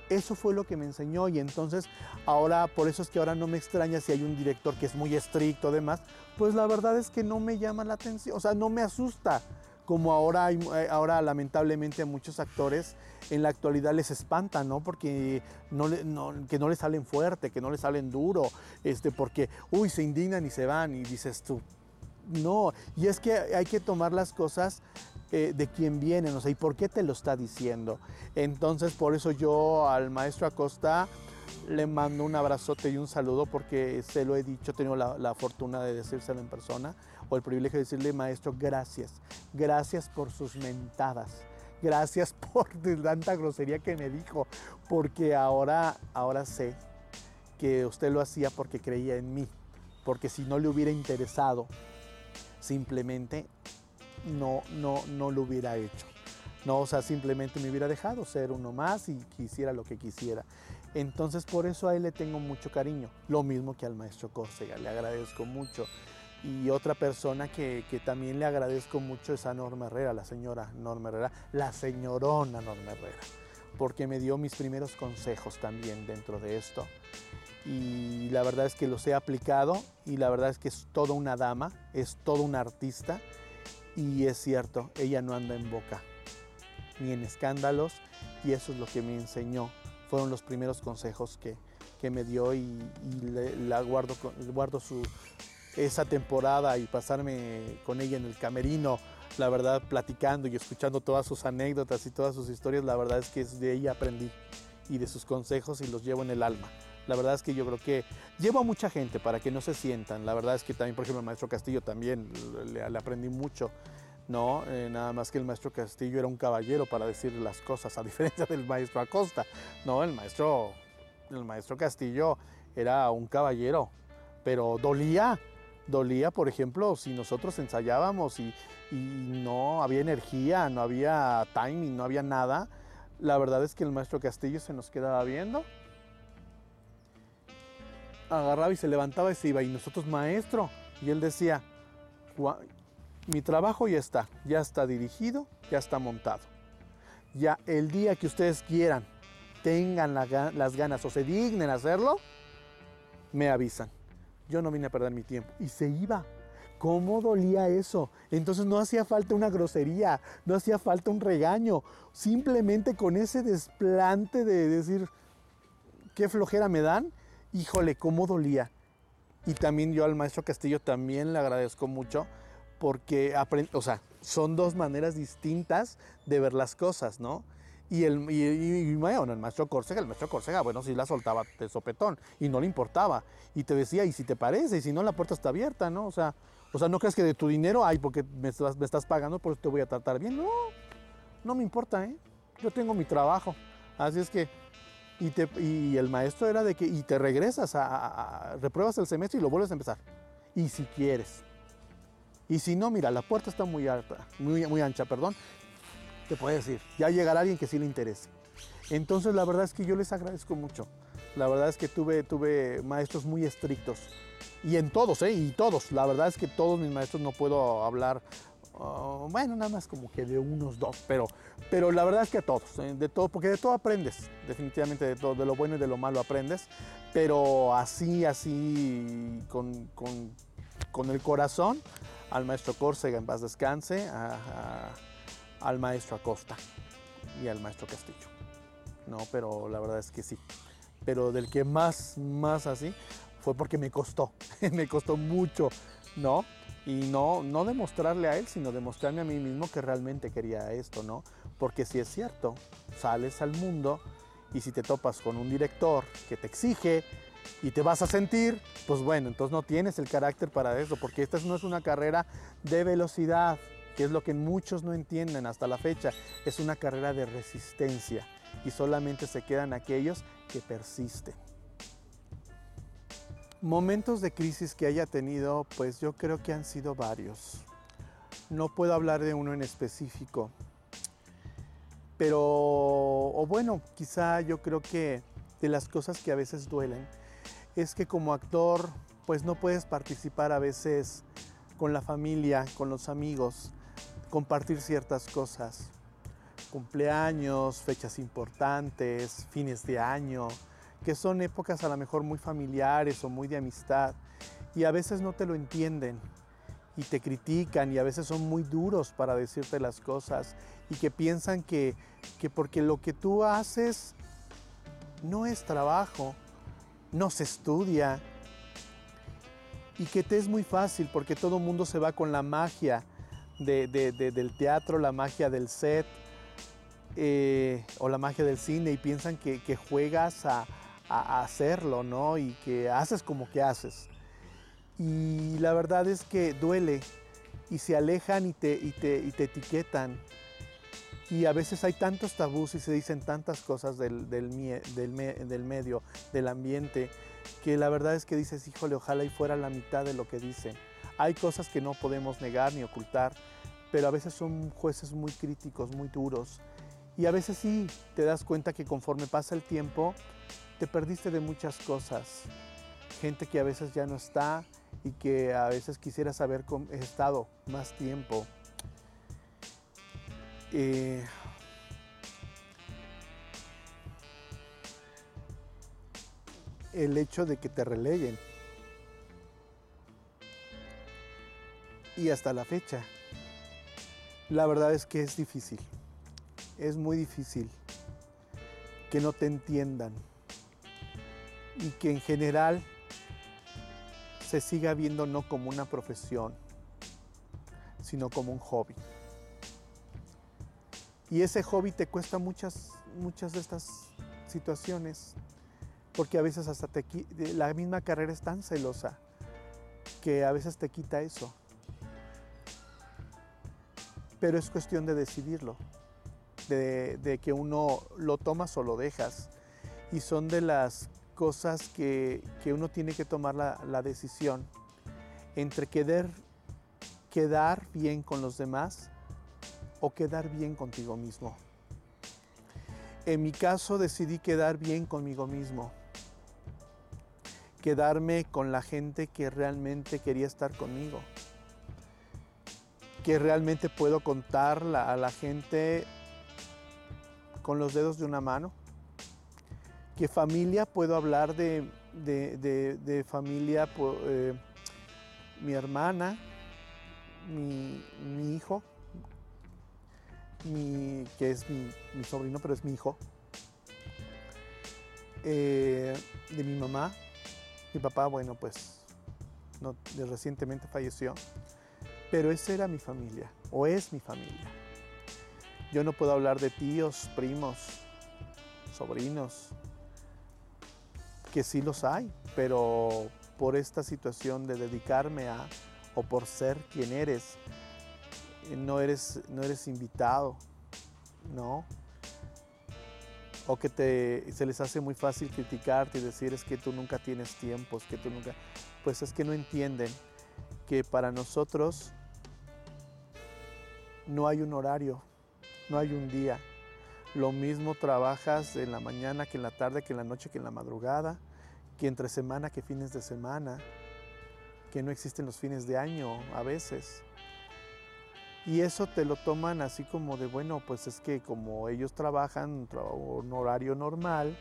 eso fue lo que me enseñó, y entonces ahora, por eso es que ahora no me extraña si hay un director que es muy estricto, demás, pues la verdad es que no me llama la atención, o sea, no me asusta. Como ahora lamentablemente a muchos actores en la actualidad les espanta, ¿no? Porque que no les salen fuerte, que no les salen duro, porque, se indignan y se van, y dices tú, no. Y es que hay que tomar las cosas de quien vienen, o sea, ¿y por qué te lo está diciendo? Entonces, por eso yo al maestro Acosta le mando un abrazote y un saludo, porque se lo he dicho, he tenido la fortuna de decírselo en persona, o el privilegio de decirle, maestro, gracias. Gracias por sus mentadas. Gracias por tanta grosería que me dijo, porque ahora sé que usted lo hacía porque creía en mí, porque si no le hubiera interesado, simplemente no lo hubiera hecho. No, o sea, simplemente me hubiera dejado ser uno más y quisiera lo que quisiera. Entonces, por eso a él le tengo mucho cariño. Lo mismo que al maestro Córcega, le agradezco mucho. Y otra persona que también le agradezco mucho es a Norma Herrera, la señora Norma Herrera, la señorona Norma Herrera, porque me dio mis primeros consejos también dentro de esto. Y la verdad es que los he aplicado, y la verdad es que es toda una dama, es toda una artista, y es cierto, ella no anda en boca ni en escándalos, y eso es lo que me enseñó. Fueron los primeros consejos que me dio, y la guardo esa temporada, y pasarme con ella en el camerino, la verdad, platicando y escuchando todas sus anécdotas y todas sus historias. La verdad es que de ella aprendí, y de sus consejos, y los llevo en el alma. La verdad es que yo creo que llevo a mucha gente para que no se sientan. La verdad es que también, por ejemplo, el maestro Castillo también le aprendí mucho, ¿no? Nada más que el maestro Castillo era un caballero para decir las cosas, a diferencia del maestro Acosta, ¿no? El maestro Castillo era un caballero, pero dolía, por ejemplo, si nosotros ensayábamos y no había energía, no había timing, no había nada. La verdad es que el maestro Castillo se nos quedaba viendo, agarraba y se levantaba y se iba, y nosotros, maestro, y él decía, mi trabajo ya está dirigido, ya está montado. Ya el día que ustedes quieran, tengan las ganas o se dignen a hacerlo, me avisan. Yo no vine a perder mi tiempo. Y se iba. ¿Cómo dolía eso? Entonces no hacía falta una grosería, no hacía falta un regaño. Simplemente con ese desplante de decir, qué flojera me dan, híjole, cómo dolía. Y también yo al maestro Castillo también le agradezco mucho, porque son dos maneras distintas de ver las cosas, ¿no? Bueno, el maestro Córcega, bueno, sí la soltaba de sopetón y no le importaba. Y te decía, y si te parece, y si no, la puerta está abierta, ¿no? O sea, no crees que de tu dinero, porque me estás pagando, por eso te voy a tratar bien. No me importa, ¿eh? Yo tengo mi trabajo. Así es que, y el maestro era de que, y te regresas, repruebas el semestre y lo vuelves a empezar. Y si quieres. Y si no, mira, la puerta está muy ancha, perdón. Te puede decir, ya llegará alguien que sí le interese. Entonces, la verdad es que yo les agradezco mucho. La verdad es que tuve maestros muy estrictos. Y en todos, y todos. La verdad es que todos mis maestros no puedo hablar Bueno, nada más como que de unos dos, pero la verdad es que a todos, de todo, porque de todo aprendes, definitivamente de todo, de lo bueno y de lo malo aprendes, pero así, con el corazón, al maestro Córcega, en paz descanse, al maestro Acosta y al maestro Castillo. No, pero la verdad es que sí. Pero del que más así fue porque me costó, me costó mucho, ¿no? Y no demostrarle a él, sino demostrarme a mí mismo que realmente quería esto, ¿no? Porque si es cierto, sales al mundo y si te topas con un director que te exige y te vas a sentir, pues bueno, entonces no tienes el carácter para eso, porque esta no es una carrera de velocidad, que es lo que muchos no entienden hasta la fecha, es una carrera de resistencia y solamente se quedan aquellos que persisten. Momentos de crisis que haya tenido, pues yo creo que han sido varios. No puedo hablar de uno en específico, pero, o bueno, quizá yo creo que de las cosas que a veces duelen, es que como actor, pues no puedes participar a veces con la familia, con los amigos, compartir ciertas cosas. Cumpleaños, fechas importantes, fines de año, que son épocas a lo mejor muy familiares o muy de amistad y a veces no te lo entienden y te critican y a veces son muy duros para decirte las cosas y que piensan que porque lo que tú haces no es trabajo, no se estudia y que te es muy fácil porque todo el mundo se va con la magia del teatro, la magia del set, o la magia del cine y piensan que juegas a hacerlo, ¿no? Y que haces como que haces. Y la verdad es que duele y se alejan y te etiquetan. Y a veces hay tantos tabús y se dicen tantas cosas del medio, del ambiente, que la verdad es que dices, híjole, ojalá y fuera la mitad de lo que dicen. Hay cosas que no podemos negar ni ocultar, pero a veces son jueces muy críticos, muy duros. Y a veces sí te das cuenta que conforme pasa el tiempo, te perdiste de muchas cosas. Gente que a veces ya no está y que a veces quisieras haber estado más tiempo. El hecho de que te releguen. Y hasta la fecha, la verdad es que es difícil. Es muy difícil que no te entiendan y que en general se siga viendo no como una profesión, sino como un hobby. Y ese hobby te cuesta muchas de estas situaciones, porque a veces hasta la misma carrera es tan celosa que a veces te quita eso. Pero es cuestión de decidirlo, de que uno lo tomas o lo dejas. Y son de las cosas que uno tiene que tomar la decisión entre quedar bien con los demás o quedar bien contigo mismo. En mi caso decidí quedar bien conmigo mismo, quedarme con la gente que realmente quería estar conmigo, que realmente puedo contar a la gente con los dedos de una mano, que familia puedo hablar de familia, mi hermana, mi hijo, que es mi sobrino, pero es mi hijo, de mi mamá, mi papá, bueno, pues no, recientemente falleció, pero esa era mi familia, o es mi familia. Yo no puedo hablar de tíos, primos, sobrinos, que sí los hay, pero por esta situación de dedicarme o por ser quien eres, no eres invitado, ¿no? O que se les hace muy fácil criticarte y decir es que tú nunca tienes tiempo, es que tú nunca... Pues es que no entienden que para nosotros no hay un horario, no hay un día. Lo mismo trabajas en la mañana que en la tarde, que en la noche, que en la madrugada, que entre semana, que fines de semana, que no existen los fines de año a veces. Y eso te lo toman así como de, bueno, pues es que como ellos trabajan un horario normal,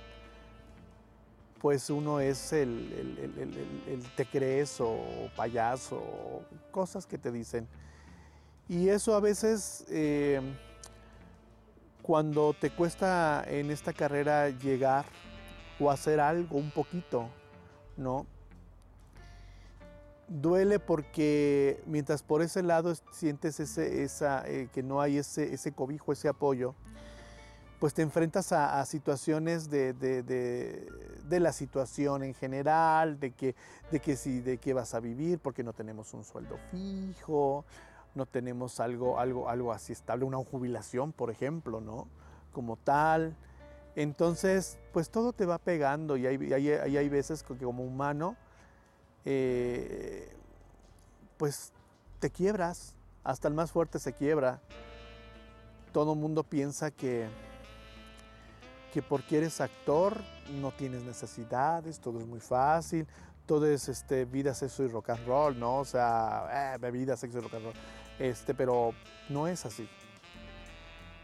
pues uno es el te crees o payaso, o cosas que te dicen. Y eso a veces, cuando te cuesta en esta carrera llegar o hacer algo un poquito, ¿no? Duele porque mientras por ese lado sientes que no hay ese cobijo, ese apoyo, pues te enfrentas a situaciones de la situación en general, de que vas a vivir, porque no tenemos un sueldo fijo, no tenemos algo así estable, una jubilación, por ejemplo, ¿no? Como tal. Entonces, pues todo te va pegando y hay veces que como humano, pues te quiebras, hasta el más fuerte se quiebra. Todo el mundo piensa que porque eres actor no tienes necesidades, todo es muy fácil, todo es vida, sexo y rock and roll, ¿no? O sea, bebida, sexo y rock and roll. Pero no es así.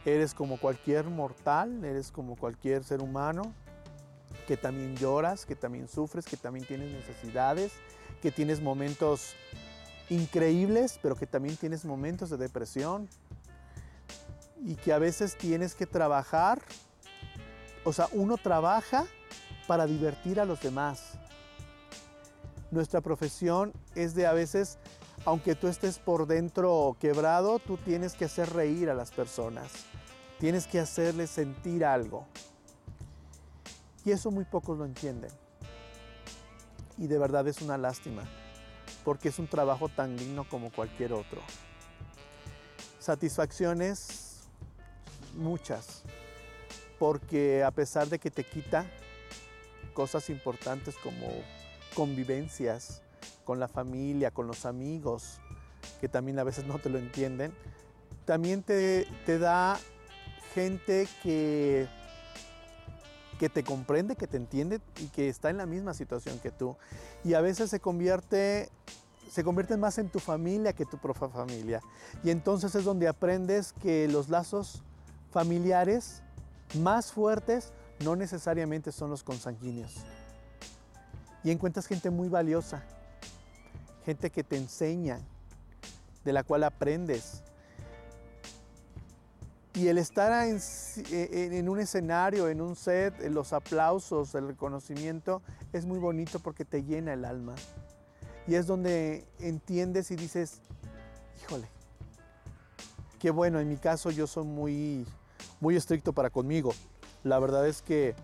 Eres como cualquier mortal, eres como cualquier ser humano, que también lloras, que también sufres, que también tienes necesidades, que tienes momentos increíbles, pero que también tienes momentos de depresión y que a veces tienes que trabajar. O sea, uno trabaja para divertir a los demás. Nuestra profesión es de a veces, aunque tú estés por dentro quebrado, tú tienes que hacer reír a las personas. Tienes que hacerles sentir algo. Y eso muy pocos lo entienden. Y de verdad es una lástima, porque es un trabajo tan digno como cualquier otro. Satisfacciones, muchas. Porque a pesar de que te quita cosas importantes como convivencias con la familia, con los amigos, que también a veces no te lo entienden, también te da gente que te comprende, que te entiende y que está en la misma situación que tú. Y a veces se convierte más en tu familia que tu propia familia. Y entonces es donde aprendes que los lazos familiares más fuertes no necesariamente son los consanguíneos. Y encuentras gente muy valiosa, gente que te enseña, de la cual aprendes. Y el estar en un escenario, en un set, los aplausos, el reconocimiento, es muy bonito porque te llena el alma. Y es donde entiendes y dices, híjole, qué bueno, en mi caso yo soy muy estricto para conmigo. La verdad es que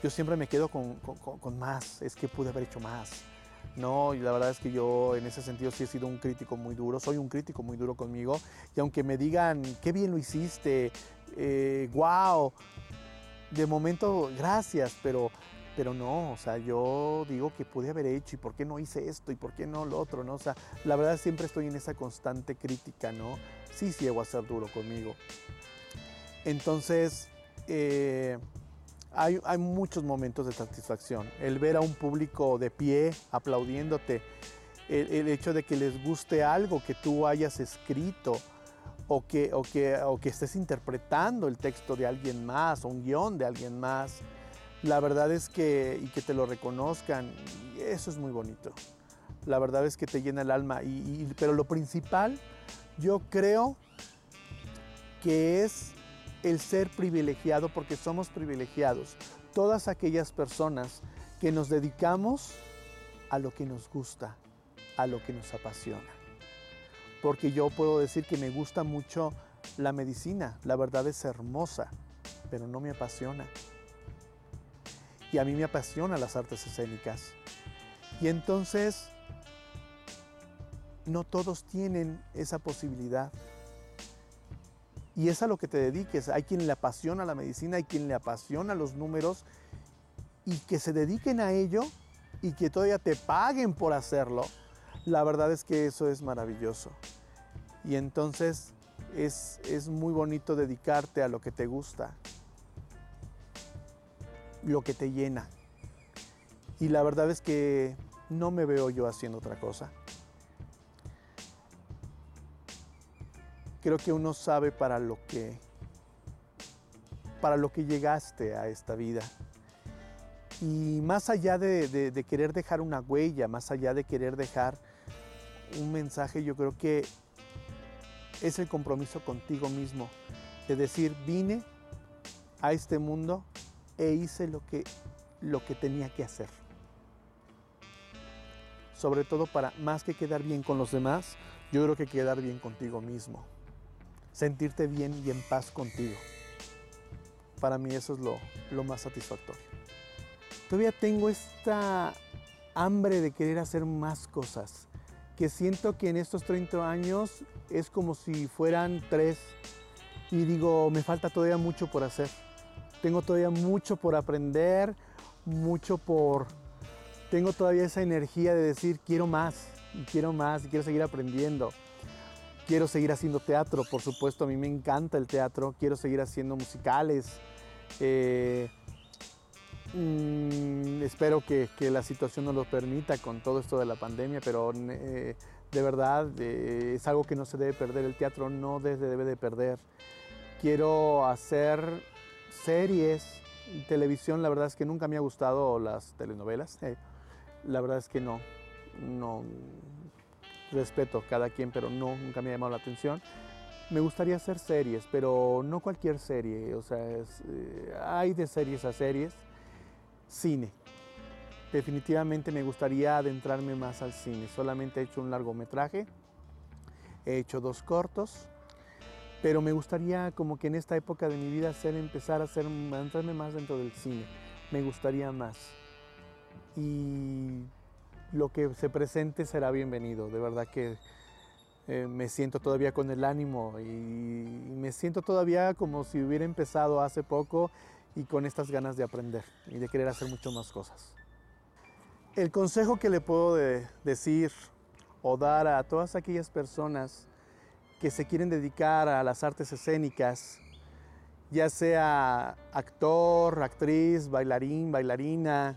yo siempre me quedo con más, es que pude haber hecho más, ¿no? Y la verdad es que yo en ese sentido sí he sido un crítico muy duro, soy un crítico muy duro conmigo, y aunque me digan, qué bien lo hiciste, wow, de momento gracias, pero no, o sea, yo digo que pude haber hecho, y por qué no hice esto, y por qué no lo otro, ¿no? O sea, la verdad siempre estoy en esa constante crítica, ¿no? Sí llego a ser duro conmigo. Entonces, hay muchos momentos de satisfacción. El ver a un público de pie aplaudiéndote, el hecho de que les guste algo que tú hayas escrito o que estés interpretando el texto de alguien más o un guión de alguien más. La verdad es y que te lo reconozcan, eso es muy bonito. La verdad es que te llena el alma. Pero lo principal, yo creo que es el ser privilegiado, porque somos privilegiados. Todas aquellas personas que nos dedicamos a lo que nos gusta, a lo que nos apasiona. Porque yo puedo decir que me gusta mucho la medicina, la verdad es hermosa, pero no me apasiona. Y a mí me apasionan las artes escénicas. Y entonces, no todos tienen esa posibilidad. Y es a lo que te dediques. Hay quien le apasiona la medicina, hay quien le apasiona los números, y que se dediquen a ello y que todavía te paguen por hacerlo. La verdad es que eso es maravilloso. Y entonces es muy bonito dedicarte a lo que te gusta, lo que te llena. Y la verdad es que no me veo yo haciendo otra cosa. creo que uno sabe para lo que llegaste a esta vida. Y más allá de querer dejar una huella, más allá de querer dejar un mensaje, yo creo que es el compromiso contigo mismo, de decir, vine a este mundo e hice lo que tenía que hacer. Sobre todo para, más que quedar bien con los demás, yo creo que quedar bien contigo mismo. Sentirte bien y en paz contigo. Para mí eso es lo más satisfactorio. Todavía tengo esta hambre de querer hacer más cosas, que siento que en estos 30 años es como si fueran 3 y digo, me falta todavía mucho por hacer. Tengo todavía mucho por aprender, tengo todavía esa energía de decir quiero más, y quiero seguir aprendiendo. Quiero seguir haciendo teatro, por supuesto, a mí me encanta el teatro, quiero seguir haciendo musicales. Espero que la situación nos lo permita con todo esto de la pandemia, pero de verdad es algo que no se debe perder, el teatro no debe de perder. Quiero hacer series, televisión, la verdad es que nunca me ha gustado las telenovelas, la verdad es que no, respeto a cada quien, pero nunca me ha llamado la atención. Me gustaría hacer series, pero no cualquier serie, o sea, hay de series a series. Cine. Definitivamente me gustaría adentrarme más al cine. Solamente he hecho un largometraje, he hecho 2 cortos, pero me gustaría como que en esta época de mi vida adentrarme más dentro del cine. Me gustaría más. Y lo que se presente será bienvenido. De verdad que me siento todavía con el ánimo y me siento todavía como si hubiera empezado hace poco y con estas ganas de aprender y de querer hacer mucho más cosas. El consejo que le puedo decir o dar a todas aquellas personas que se quieren dedicar a las artes escénicas, ya sea actor, actriz, bailarín, bailarina,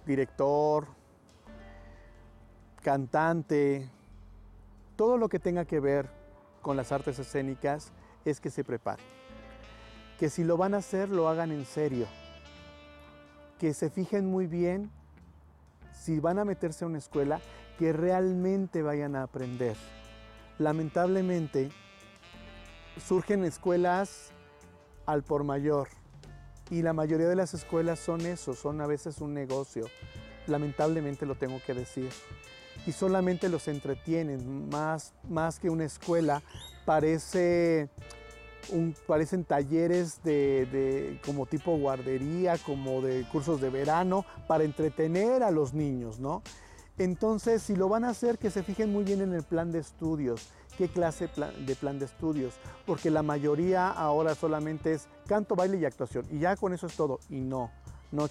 director, cantante, todo lo que tenga que ver con las artes escénicas es que se preparen. Que si lo van a hacer, lo hagan en serio. Que se fijen muy bien, si van a meterse a una escuela, que realmente vayan a aprender. Lamentablemente, surgen escuelas al por mayor. Y la mayoría de las escuelas son eso, son a veces un negocio. Lamentablemente lo tengo que decir. Y solamente los entretienen, más que una escuela, parecen talleres como tipo guardería, como de cursos de verano, para entretener a los niños, ¿no? Entonces, si lo van a hacer, que se fijen muy bien en el plan de estudios. ¿Qué clase de plan de estudios? Porque la mayoría ahora solamente es canto, baile y actuación. Y ya con eso es todo. Y no,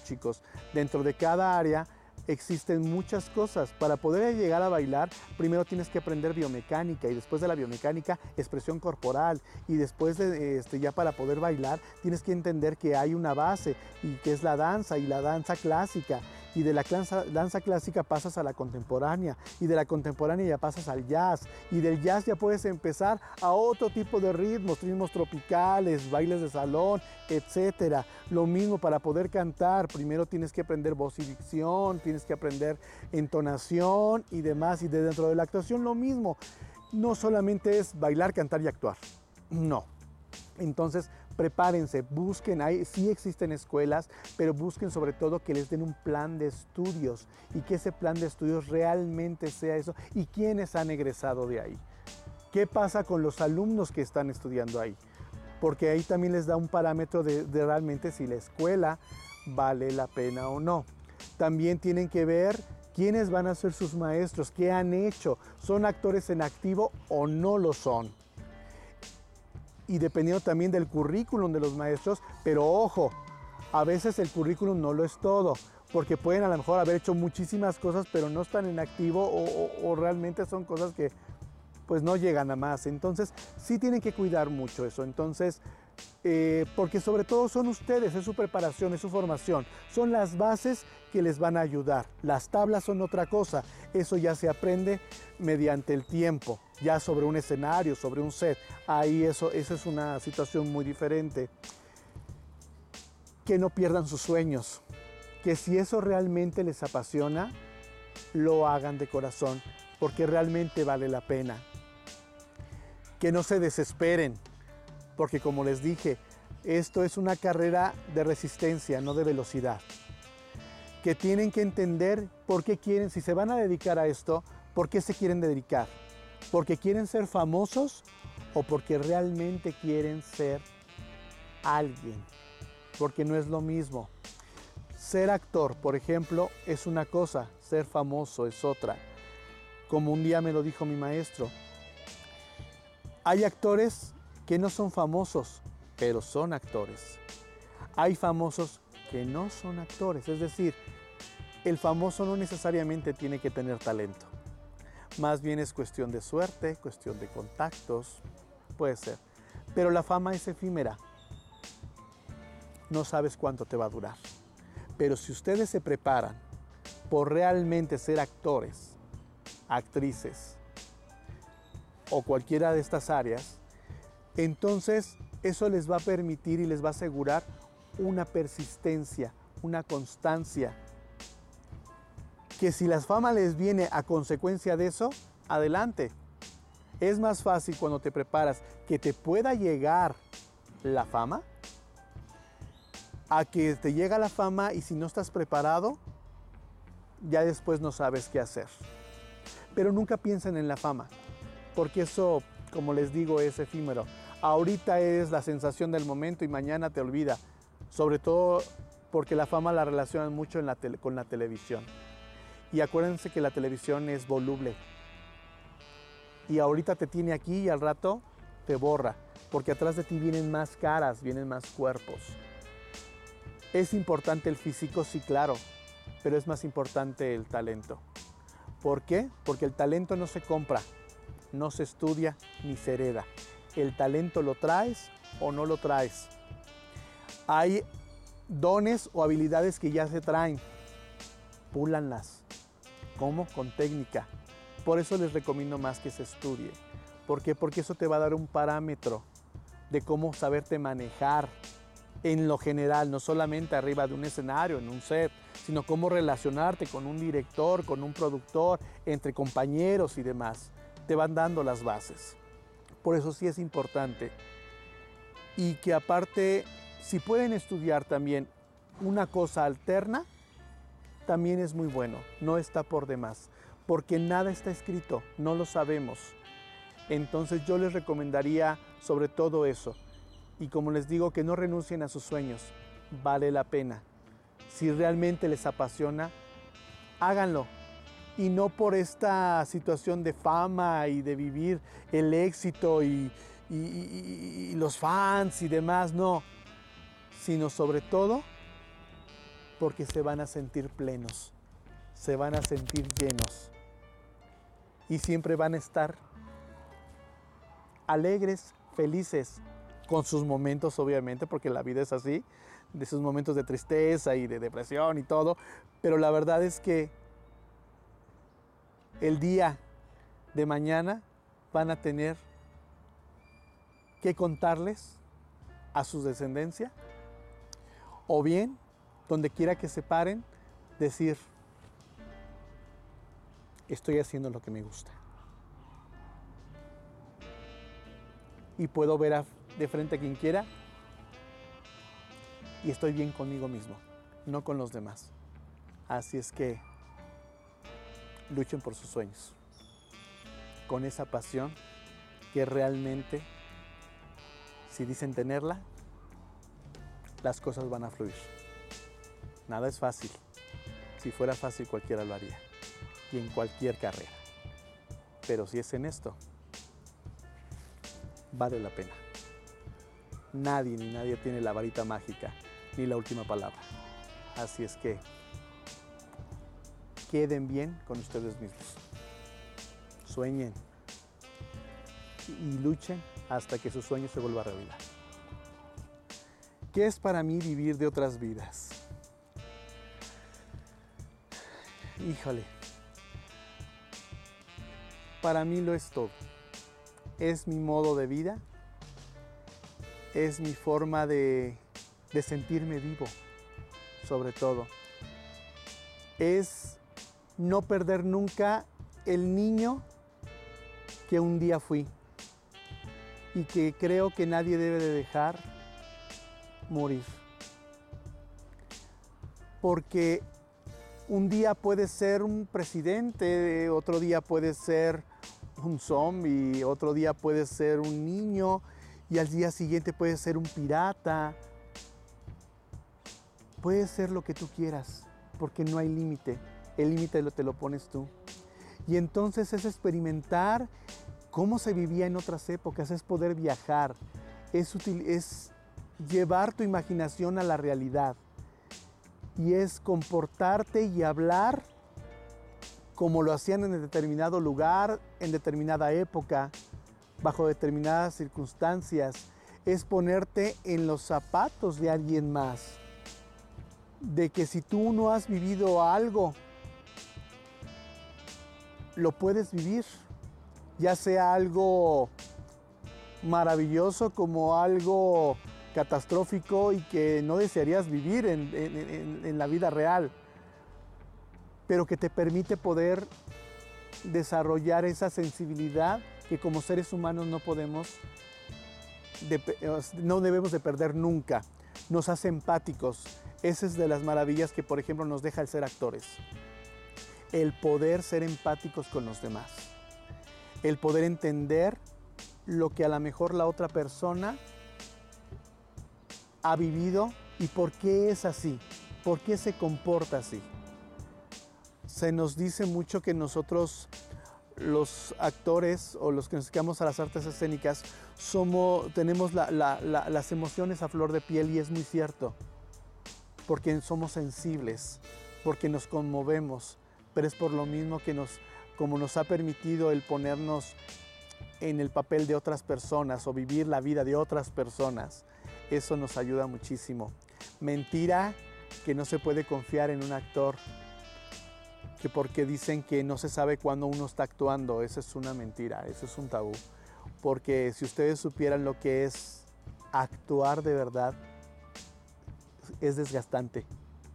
chicos. Dentro de cada área existen muchas cosas. Para poder llegar a bailar, primero tienes que aprender biomecánica y después de la biomecánica, expresión corporal. Y después ya para poder bailar, tienes que entender que hay una base y que es la danza y la danza clásica. Y de la danza clásica pasas a la contemporánea y de la contemporánea ya pasas al jazz y del jazz ya puedes empezar a otro tipo de ritmos tropicales, bailes de salón, etcétera. Lo mismo para poder cantar, primero tienes que aprender voz y dicción, tienes que aprender entonación y demás, y dentro de la actuación lo mismo. No solamente es bailar, cantar y actuar, no. Entonces, prepárense, busquen, sí existen escuelas, pero busquen sobre todo que les den un plan de estudios y que ese plan de estudios realmente sea eso. ¿Y quiénes han egresado de ahí? ¿Qué pasa con los alumnos que están estudiando ahí? Porque ahí también les da un parámetro de realmente si la escuela vale la pena o no. También tienen que ver quiénes van a ser sus maestros, qué han hecho, son actores en activo o no lo son. Y dependiendo también del currículum de los maestros, pero ojo, a veces el currículum no lo es todo, porque pueden a lo mejor haber hecho muchísimas cosas, pero no están en activo o realmente son cosas que pues no llegan a más. Entonces sí tienen que cuidar mucho eso. Entonces porque sobre todo son ustedes, es su preparación, es su formación, son las bases que les van a ayudar. Las tablas son otra cosa, eso ya se aprende mediante el tiempo, ya sobre un escenario, sobre un set, ahí esa es una situación muy diferente. Que no pierdan sus sueños, que si eso realmente les apasiona, lo hagan de corazón, porque realmente vale la pena. Que no se desesperen, porque como les dije, esto es una carrera de resistencia, no de velocidad. Que tienen que entender por qué quieren, si se van a dedicar a esto, por qué se quieren dedicar. ¿Porque quieren ser famosos o porque realmente quieren ser alguien? Porque no es lo mismo. Ser actor, por ejemplo, es una cosa, ser famoso es otra. Como un día me lo dijo mi maestro, hay actores que no son famosos, pero son actores. Hay famosos que no son actores, es decir, el famoso no necesariamente tiene que tener talento. Más bien es cuestión de suerte, cuestión de contactos, puede ser. Pero la fama es efímera. No sabes cuánto te va a durar. Pero si ustedes se preparan por realmente ser actores, actrices o cualquiera de estas áreas, entonces eso les va a permitir y les va a asegurar una persistencia, una constancia. Que si la fama les viene a consecuencia de eso, adelante. Es más fácil cuando te preparas que te pueda llegar la fama, a que te llega la fama y si no estás preparado, ya después no sabes qué hacer. Pero nunca piensen en la fama, porque eso, como les digo, es efímero. Ahorita es la sensación del momento y mañana te olvida. Sobre todo porque la fama la relacionan mucho con la televisión. Y acuérdense que la televisión es voluble. Y ahorita te tiene aquí y al rato te borra, porque atrás de ti vienen más caras, vienen más cuerpos. Es importante el físico, sí, claro, pero es más importante el talento. ¿Por qué? Porque el talento no se compra, no se estudia ni se hereda. El talento lo traes o no lo traes. Hay dones o habilidades que ya se traen, púlanlas. ¿Cómo? Con técnica. Por eso les recomiendo más que se estudie. ¿Por qué? Porque eso te va a dar un parámetro de cómo saberte manejar en lo general, no solamente arriba de un escenario, en un set, sino cómo relacionarte con un director, con un productor, entre compañeros y demás. Te van dando las bases. Por eso sí es importante. Y que aparte, si pueden estudiar también una cosa alterna, también es muy bueno, no está por demás, porque nada está escrito, no lo sabemos. Entonces yo les recomendaría sobre todo eso. Y como les digo, que no renuncien a sus sueños, vale la pena. Si realmente les apasiona, háganlo. Y no por esta situación de fama y de vivir el éxito y los fans y demás, no. Sino sobre todo porque se van a sentir plenos, se van a sentir llenos. Y siempre van a estar alegres, felices, con sus momentos obviamente, porque la vida es así, de sus momentos de tristeza y de depresión y todo, pero la verdad es que el día de mañana van a tener que contarles a su descendencia, o bien, donde quiera que se paren, decir, estoy haciendo lo que me gusta. Y puedo ver de frente a quien quiera y estoy bien conmigo mismo, no con los demás. Así es que luchen por sus sueños, con esa pasión que realmente, si dicen tenerla, las cosas van a fluir. Nada es fácil. Si fuera fácil cualquiera lo haría, y en cualquier carrera. Pero si es en esto, vale la pena. Nadie ni nadie tiene la varita mágica ni la última palabra. Así es que queden bien con ustedes mismos. Sueñen y luchen hasta que su sueño se vuelva realidad. ¿Qué es para mí vivir de otras vidas? Híjole, para mí lo es todo. Es mi modo de vida, es mi forma de sentirme vivo, sobre todo. Es no perder nunca el niño que un día fui y que creo que nadie debe de dejar morir. Porque un día puede ser un presidente, otro día puede ser un zombie, otro día puede ser un niño y al día siguiente puede ser un pirata. Puede ser lo que tú quieras, porque no hay límite. El límite te lo pones tú. Y entonces es experimentar cómo se vivía en otras épocas, es poder viajar, es llevar tu imaginación a la realidad. Y es comportarte y hablar como lo hacían en determinado lugar, en determinada época, bajo determinadas circunstancias. Es ponerte en los zapatos de alguien más. De que si tú no has vivido algo, lo puedes vivir. Ya sea algo maravilloso como algo catastrófico y que no desearías vivir en la vida real, pero que te permite poder desarrollar esa sensibilidad que como seres humanos no debemos de perder nunca. Nos hace empáticos. Esa es de las maravillas que, por ejemplo, nos deja el ser actores. El poder ser empáticos con los demás. El poder entender lo que a lo mejor la otra persona ha vivido y por qué es así, por qué se comporta así. Se nos dice mucho que nosotros, los actores o los que nos dedicamos a las artes escénicas, tenemos las emociones a flor de piel, y es muy cierto, porque somos sensibles, porque nos conmovemos, pero es por lo mismo que como nos ha permitido el ponernos en el papel de otras personas o vivir la vida de otras personas. Eso nos ayuda muchísimo. Mentira que no se puede confiar en un actor, que porque dicen que no se sabe cuándo uno está actuando. Eso es una mentira, eso es un tabú. Porque si ustedes supieran lo que es actuar de verdad, es desgastante,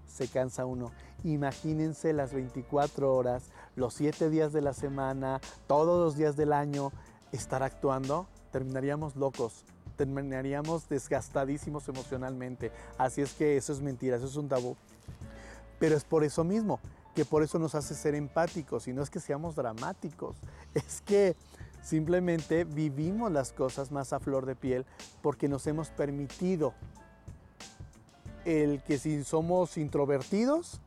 se cansa uno. Imagínense las 24 horas, los 7 días de la semana, todos los días del año, estar actuando. Terminaríamos locos, terminaríamos desgastadísimos emocionalmente. Así es que eso es mentira, eso es un tabú. Pero es por eso mismo, que por eso nos hace ser empáticos, y no es que seamos dramáticos, es que simplemente vivimos las cosas más a flor de piel porque nos hemos permitido el que si somos introvertidos,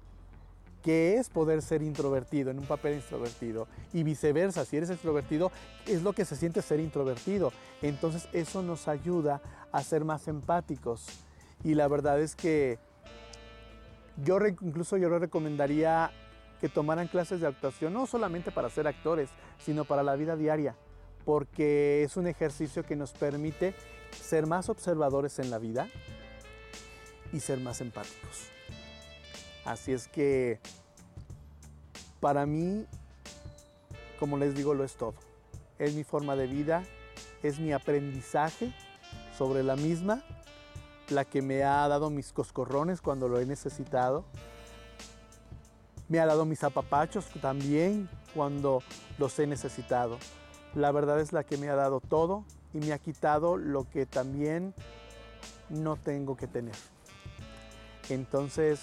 ¿qué es poder ser introvertido en un papel extrovertido? Y viceversa, si eres extrovertido, es lo que se siente ser introvertido. Entonces eso nos ayuda a ser más empáticos. Y la verdad es que incluso yo les recomendaría que tomaran clases de actuación, no solamente para ser actores, sino para la vida diaria, porque es un ejercicio que nos permite ser más observadores en la vida y ser más empáticos. Así es que para mí, como les digo, lo es todo. Es mi forma de vida, es mi aprendizaje sobre la misma, la que me ha dado mis coscorrones cuando lo he necesitado. Me ha dado mis apapachos también cuando los he necesitado. La verdad es la que me ha dado todo y me ha quitado lo que también no tengo que tener. Entonces,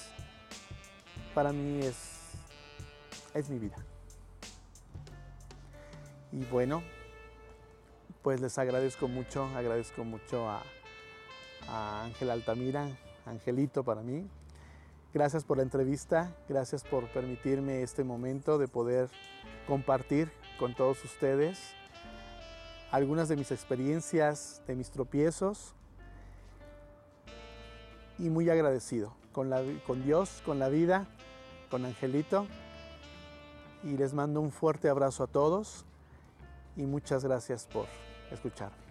para mí es mi vida. Y bueno, pues les agradezco mucho a Ángel Altamira, Angelito para mí. Gracias por la entrevista, gracias por permitirme este momento de poder compartir con todos ustedes algunas de mis experiencias, de mis tropiezos, y muy agradecido con Dios, con la vida, con Angelito, y les mando un fuerte abrazo a todos y muchas gracias por escucharme.